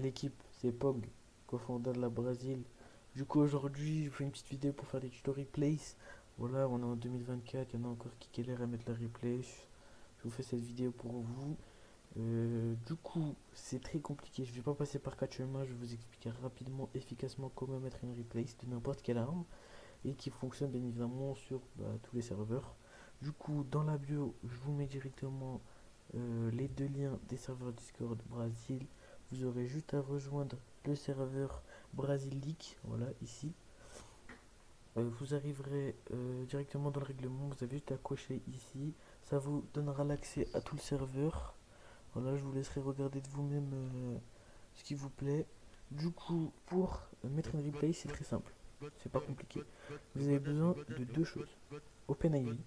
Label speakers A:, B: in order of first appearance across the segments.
A: nouvelle équipe, c'est Pog, cofondateur de la Brésil. Du coup, aujourd'hui, je vous fais une petite vidéo pour faire des tutos replays. Voilà, on est en 2024, il y en a encore qui galèrent à mettre la replay. Je vous fais cette vidéo pour vous. Du coup, c'est très compliqué. Je vais pas passer par quatre chemins. Je vais vous expliquer rapidement, efficacement comment mettre une replay de n'importe quelle arme et qui fonctionne bien évidemment sur tous les serveurs. Du coup, dans la bio, je vous mets directement les deux liens des serveurs Discord Brésil. Vous aurez juste à rejoindre le serveur Brasilique, voilà ici. Vous arriverez directement dans le règlement, vous avez juste à cocher ici. Ça vous donnera l'accès à tout le serveur. Voilà, je vous laisserai regarder de vous-même ce qui vous plaît. Du coup, pour mettre une replay, c'est très simple. C'est pas compliqué. Vous avez besoin de deux choses. OpenID,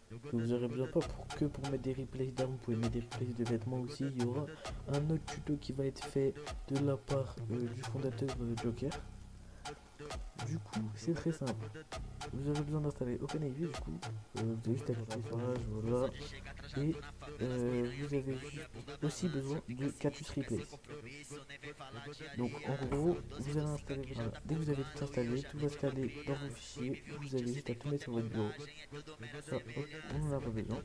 A: que vous aurez besoin pas que pour mettre des replays d'armes, vous pouvez mettre des replays de vêtements aussi. Il y aura un autre tuto qui va être fait de la part du fondateur Joker. Du coup, c'est très simple. Vous aurez besoin d'installer OpenID, du coup, vous avez juste à cliquer sur l'âge, voilà. Et vous avez aussi besoin de Catus Replays. Donc en gros, vous allez installer, voilà. Dès que vous avez tout installé, tout va installer dans vos fichiers. Vous avez juste à tout mettre sur votre bureau. Ça, hop, on n'en a pas besoin.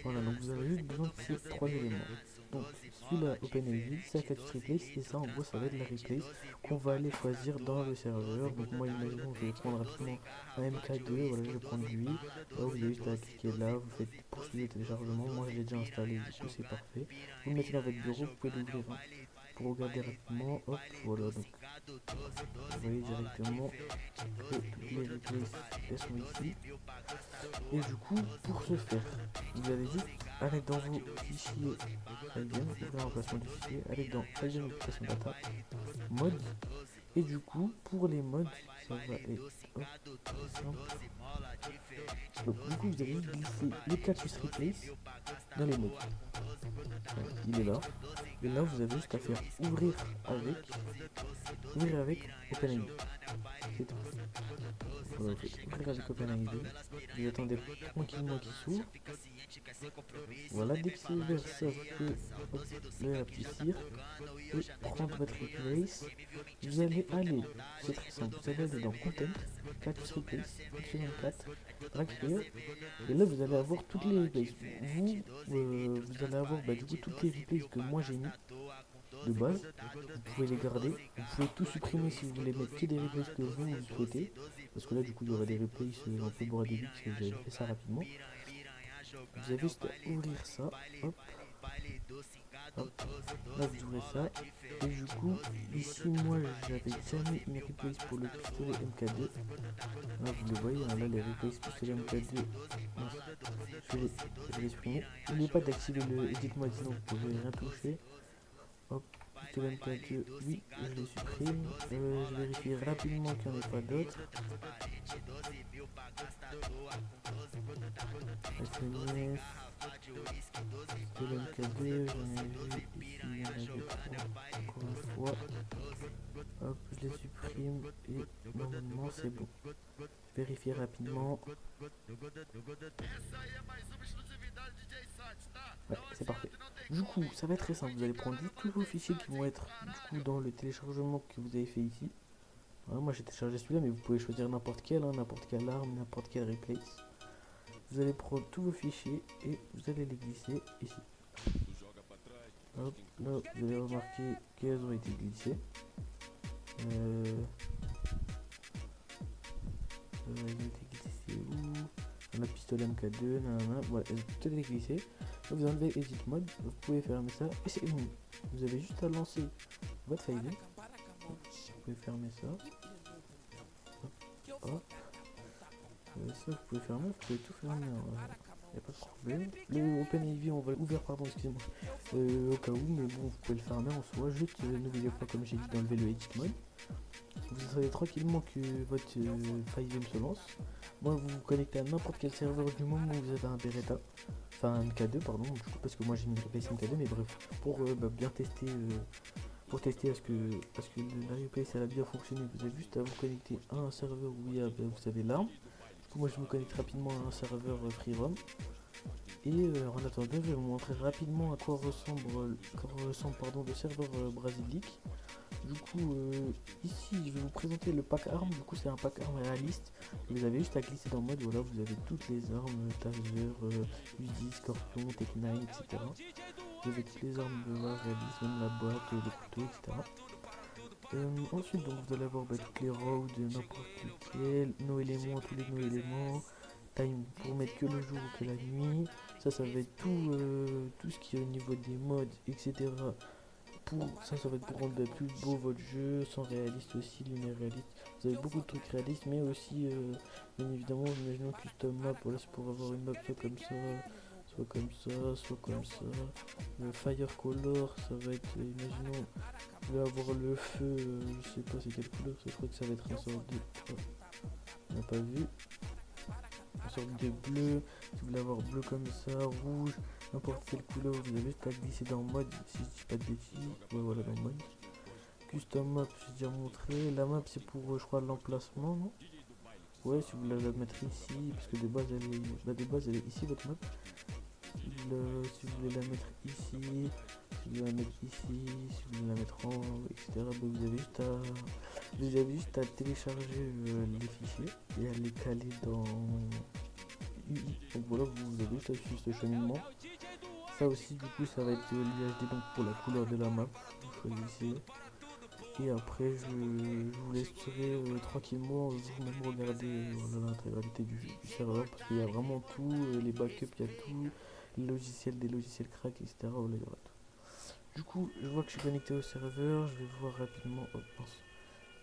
A: Voilà, donc vous avez juste besoin de ces trois éléments. Donc celui-là, OpenID, ça Catus Replays, et ça en gros ça va être la replays qu'on va aller choisir dans le serveur. Donc moi imaginons je vais prendre rapidement un MK2, voilà je vais prendre lui. Là vous avez juste à cliquer là, vous faites poursuivre le téléchargement, moi je l'ai déjà installé du coup c'est parfait. Vous le mettez dans votre bureau, vous pouvez l'ouvrir pour regarder rapidement, hop voilà donc vous voyez directement que toutes les replays elles sont ici. Et du coup pour ce faire, vous allez juste aller dans vos fichiers Filegame, ouvrir l'emplacement du fichier, aller dans Filegame Application Data, mode, et du coup, pour les modes, ça va être hop, simple. Donc, du coup, vous allez juste glisser le Cactus Replace dans les modes. Voilà, il est là. Et là, vous avez juste à faire ouvrir avec OpenID. C'est tout. Voilà, vous faites ouvrir avec OpenID. Vous attendez tranquillement qu'il s'ouvre. Voilà, dès que c'est ouvert, ça vous pouvez le rapetissir et prendre votre replace. Vous allez aller, c'est très simple, vous allez aller dans Content, Catus Replace, X24, Drag Here, et là vous allez avoir toutes les replays. Vous allez avoir du coup toutes les replays que moi j'ai mis de base. Vous pouvez les garder, vous pouvez tout supprimer si vous voulez mettre que des replays que vous souhaitez, parce que là du coup il y aura des replays un peu bourrés de parce que vous avez fait ça rapidement. Vous avez juste à ouvrir ça, hop, hop, là vous ouvrez ça, et du coup, ici moi j'avais déjà mis une replace pour le pistolet MK2, là vous le voyez, hein, là les replaces pistolet MK2, je l'ai supprimé. N'oubliez pas d'activer le edit mode sinon vous pouvez rien toucher, hop, pistolet MK2, oui, je les supprime, je vérifie rapidement qu'il n'y en ait pas d'autres. SMS, pistolet MK2, j'en ai vu ici, il y en avait trois, encore une fois. Hop, je les supprime et normalement c'est bon. Je vérifie rapidement. Ouais, c'est parfait. Du coup, ça va être très simple. Vous allez prendre juste tous vos fichiers qui vont être du coup dans le téléchargement que vous avez fait ici. Voilà, moi j'ai téléchargé celui-là, mais vous pouvez choisir n'importe quelle, hein, n'importe quelle arme, n'importe quelle replace. Vous allez prendre tous vos fichiers et vous allez les glisser ici. Hop, là vous allez remarquer qu'elles ont été glissées. Ils ont été glissés où? La pistolet MK2, nanana, voilà, elles ont toutes été glissées. Vous enlevez Edit Mode, vous pouvez fermer ça et c'est bon. Vous avez juste à lancer votre file. Vous pouvez fermer ça. Hop, hop. Ça, vous pouvez fermer, vous pouvez tout fermer. Il n'y a pas de problème. Le OpenIV, on va l'ouvrir, pardon, excusez-moi. Au cas où, mais bon, vous pouvez le fermer en soi. Juste n'oubliez pas, comme j'ai dit, d'enlever le Edit Mode. Vous savez tranquillement que votre FiveM se lance. Moi, vous vous connectez à n'importe quel serveur du moment où vous avez un Beretta. Enfin, un MK2, pardon, du coup, parce que moi j'ai mis une replace MK2, mais bref, pour bien tester, pour tester à ce que la replace elle a bien fonctionné, vous avez juste à vous connecter à un serveur où il y a, vous avez l'arme. Du coup, moi je me connecte rapidement à un serveur FreeROM. Et en attendant, je vais vous montrer rapidement à quoi ressemble pardon, le serveur brasilique. Du coup, ici, je vais vous présenter le pack armes. Du coup, c'est un pack armes réaliste. Vous avez juste à glisser dans le mode. Voilà, vous avez toutes les armes, Taser, Uzi, Scorpion, Tech9, etc. Vous avez toutes les armes réalistes, même la boîte, le couteau, etc. Ensuite, donc, vous allez avoir toutes les roads, n'importe lequel, nos éléments, tous les nos éléments, time pour mettre que le jour ou que la nuit. Ça va être tout ce qui est au niveau des modes, etc. Ça va être pour rendre plus beau votre jeu, sans réaliste aussi, lumière réaliste. Vous avez beaucoup de trucs réalistes, mais aussi, bien évidemment, imaginons custom map. Voilà, c'est pour avoir une map soit comme ça, soit comme ça, soit comme ça. Le fire color, ça va être, imaginons, vous allez avoir le feu, je sais pas c'est quelle couleur, ça, je crois que ça va être un sort de. Oh, on n'a pas vu. Une sorte de bleu, si vous voulez avoir bleu comme ça, rouge, n'importe quelle couleur, vous avez juste à glisser dans mode, si je dis pas de bêtises, ouais voilà dans mode. Custom map, j'ai déjà montré, la map c'est pour je crois l'emplacement, non? Ouais, si vous voulez la mettre ici, parce que de base elle est ici votre map. Si vous voulez la mettre ici, si vous voulez la mettre ici, si vous voulez la mettre en haut, etc. Vous avez juste à télécharger les fichiers et à les caler dans UI. Donc voilà, vous avez juste à suivre ce cheminement. Ça aussi, du coup, ça va être l'UHD donc pour la couleur de la map. Vous choisissez. Et après, je vous laisserai tranquillement vous-même regarder l'intégralité du serveur parce qu'il y a vraiment tout, les backups, il y a tout, les logiciels, des logiciels crack, etc. Voilà, il y aura tout. Du coup, je vois que je suis connecté au serveur, je vais voir rapidement, hop,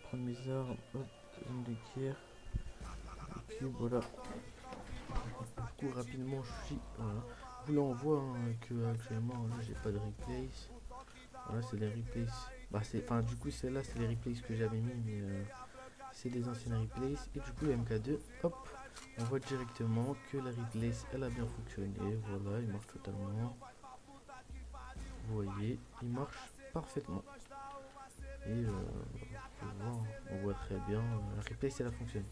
A: prendre mes armes, hop, zone de guerre. Ok, voilà. Du coup, rapidement, je suis, voilà. Vous là, on voit que actuellement, là, j'ai pas de replays. Voilà, c'est les replays. Enfin, du coup, celle-là, c'est les replays que j'avais mis, mais c'est des anciennes replays. Et du coup, le MK2, hop, on voit directement que la replays, elle a bien fonctionné. Voilà, il marche totalement. Vous voyez, il marche parfaitement. Et on voit très bien, la replays, elle a fonctionné.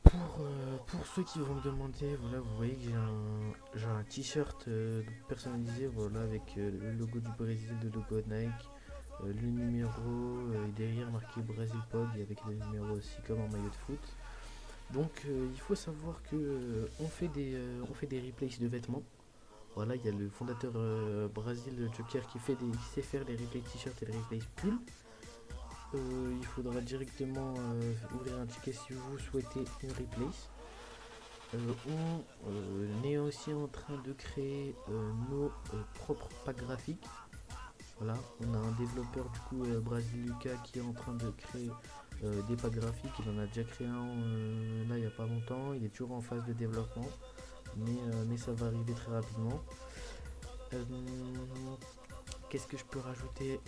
A: Pour ceux qui vont me demander, voilà, vous voyez que j'ai un t-shirt personnalisé, voilà, avec le logo du Brésil, le logo Nike, le numéro et derrière marqué Brésil Pog et avec le numéro aussi comme en maillot de foot. Donc il faut savoir que on fait des replays de vêtements. Voilà, il y a le fondateur Brésil Joker qui sait faire les replays t-shirts et les replays pulls. Il faudra directement ouvrir un ticket si vous souhaitez une replay. On est aussi en train de créer nos propres packs graphiques. Voilà, on a un développeur du coup Brasil Lucas qui est en train de créer des packs graphiques. Il en a déjà créé un là il n'y a pas longtemps. Il est toujours en phase de développement, mais ça va arriver très rapidement. Euh, Qu'est-ce que je peux rajouter?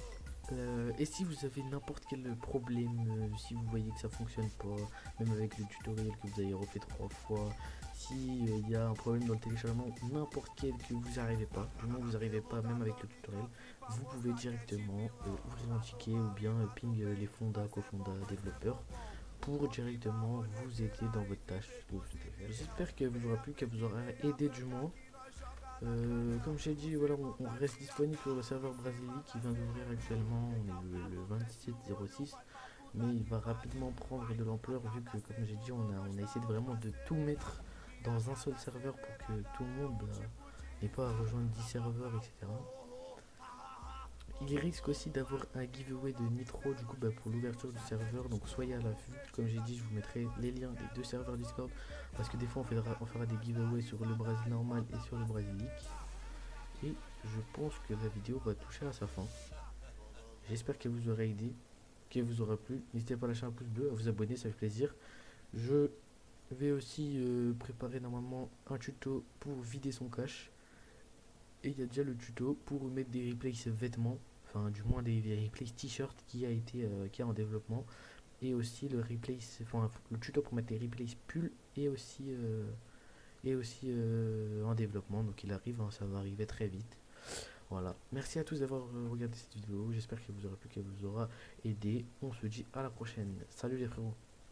A: Et si vous avez n'importe quel problème, si vous voyez que ça fonctionne pas, même avec le tutoriel que vous avez refait 3 fois, si il y a un problème dans le téléchargement, n'importe quel que vous n'arrivez pas, du moment où vous n'arrivez pas même avec le tutoriel, vous pouvez directement ouvrir un ticket ou bien ping les fonda, cofonda, développeurs pour directement vous aider dans votre tâche. J'espère qu'elle vous aura plu, qu'elle vous aura aidé du moins. Comme j'ai dit, voilà, on reste disponible sur le serveur brasilique qui vient d'ouvrir actuellement. On est le 27-06, mais il va rapidement prendre de l'ampleur vu que, comme j'ai dit, on a essayé vraiment de tout mettre dans un seul serveur pour que tout le monde n'ait pas à rejoindre 10 serveurs, etc. Il risque aussi d'avoir un giveaway de Nitro du coup pour l'ouverture du serveur, donc soyez à l'affût. Comme j'ai dit, je vous mettrai les liens des 2 serveurs Discord parce que des fois on fera des giveaways sur le Brésil normal et sur le Brasilique. Et je pense que la vidéo va toucher à sa fin. J'espère qu'elle vous aura aidé, qu'elle vous aura plu. N'hésitez pas à lâcher un pouce bleu, à vous abonner, ça fait plaisir. Je vais aussi préparer normalement un tuto pour vider son cache. Et il y a déjà le tuto pour mettre des replays vêtements, enfin du moins des replays t-shirt qui est en développement. Et aussi le tuto pour mettre des replays pulls et aussi en développement. Donc il arrive, ça va arriver très vite. Voilà, merci à tous d'avoir regardé cette vidéo. J'espère qu'elle vous aura plu, qu'elle vous aura aidé. On se dit à la prochaine. Salut les frérots.